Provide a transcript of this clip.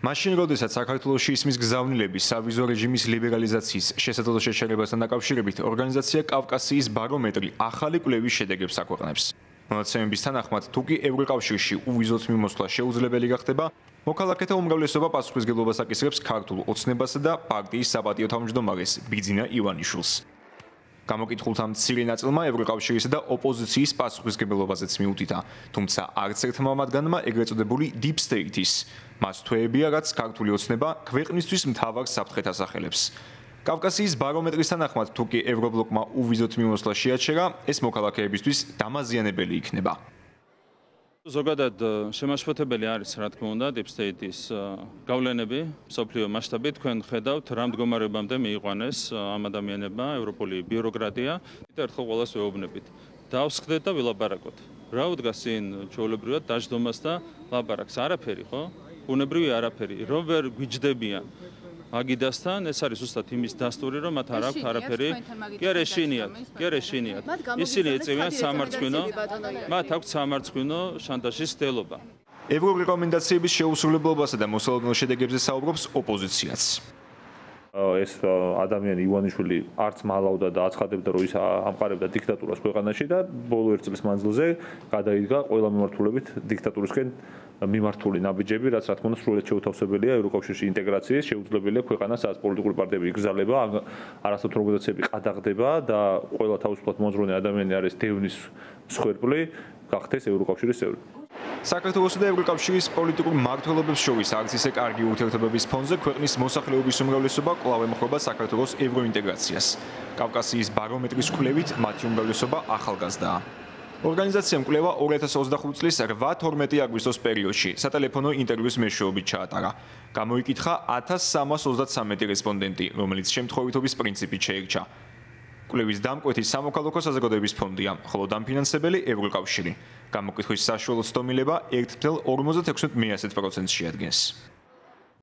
მაშინ, როდესაც საქართველოში ისმის გზავნილების სავიზო რეჟიმის ლიბერალიზაციის შესაძლო შეჩერებასთან დაკავშირებით ორგანიზაცია კავკასიის ბარომეტრი ახალი კვლევის შედეგებს აქვეყნებს. მონაცემების თანახმად, თუ კი ევროკავშირში უვიზოთ მიმოსვლა შეუძლებელი გახდება, მოქალაქეთა უმრავლესობა პასუხისმგებლობას აკისრებს ქართულ ოცნებასა და პარტიის საპატიო თავმჯდომარეს ბიძინა ივანიშვილს. გამოკითხულთა მცირე ნაწილმა ევროკავშირისა და ოპოზიციის პასუხისმგებლობაზეც მიუთითა, თუმცა არც ერთმა მათგანმა ეგრეთ წოდებული deep state-ის მას თვეებია, რაც ქართული ოცნება ქვეყნისთვის მთავარ საფრთხეს ასახელებს. კავკასიის ბარომეტრის თანახმად, თუ კი ევრობლოკმა უვიზოთ მიმოსვლა შეაჩერა, ეს მოქალაქეებისთვის დამაზიანებელი იქნება. ზოგადად შემაშფოთებელი არის, რა თქმა უნდა, deep state-ის გავლენები მსოფლიო მასშტაბით. თქვენ ხედავთ, რა მდგომარეობამდე მიიყვანეს ამ ადამიანებმა ევროპული ბიუროკრატია. ერთხელ ყველას ვეუბნებით. დავსხდეთ და ვილაპარაკოთ. რა უდგას წინ ჩვეულებრივად დაждდომას და ლაპარაკს? არაფერი, ხო? ბუნებრივი არაფერი. რომ ვერ გვიჯდებიან აგიდასთან, ეს არის ზუსტად იმის დასტური, რომ მათ არ აქვს არაფერი. კი არა, ეშინიათ. ისინი ეწევიან სამარცხვინო, მათ აქვს სამარცხვინო შანტაჟის ცდელობა. ევრორეკომენდაციების შეუსრულებლობასა და მოსალოდნელ შედეგებზე საუბრობს ოპოზიციაც. ეს ადამიანი ივანიშვილი არც მალავდა და აცხადებდა, რომ ის ამყარებდა დიქტატურას ქვეყანაში და ბოლო ერთ წლის მანძილზე გადაიდგა ყველა მიმართულებით დიქტატურისკენ მიმართული ნაბიჯები, რაც რა თქმა უნდა სრულიად შეუთავსებელია ევროკავშირში ინტეგრაციის, შეუძლებელია ქვეყანას სადაც პოლიტიკური პარტიები იგზალება, არასდროს ორგანიზაციები ყადაღდება და ყველა თავისუფლად მოძრაობენ ადამიანი არის დევნის მსხვერპლი, გახდეს ევროკავშირის წევრი. საქართველოსა და ევროკავშირის პოლიტიკურ მმართველობებს შორის არც ისე კარგი ურთიერთობების ფონზე ქვეყნის მოსახლეობის უმრავლესობა კვლავ ემხრობა საქართველოს ევროინტეგრაციას. კავკასიის ბარომეტრის კვლევით მათი უმრავლესობა ახალგაზრდაა. ორგანიზაციამ კვლევა 2025 წლის 8-12 აგვისტოს პერიოდში სატელეფონო ინტერვიუს მეშვეობით ჩაატარა. გამოიკითხა 1333 რესპონდენტი, რომელიც შემთხვევითობის პრინციპით შეირჩა. კვლევის დამკვეთი სამოქალაქო საზოგადოების ფონდია, ხოლო დამფინანსებელი ევროკავშირი. გამოკითხვის საშუალო ცდომილება 1,56% შეადგენს.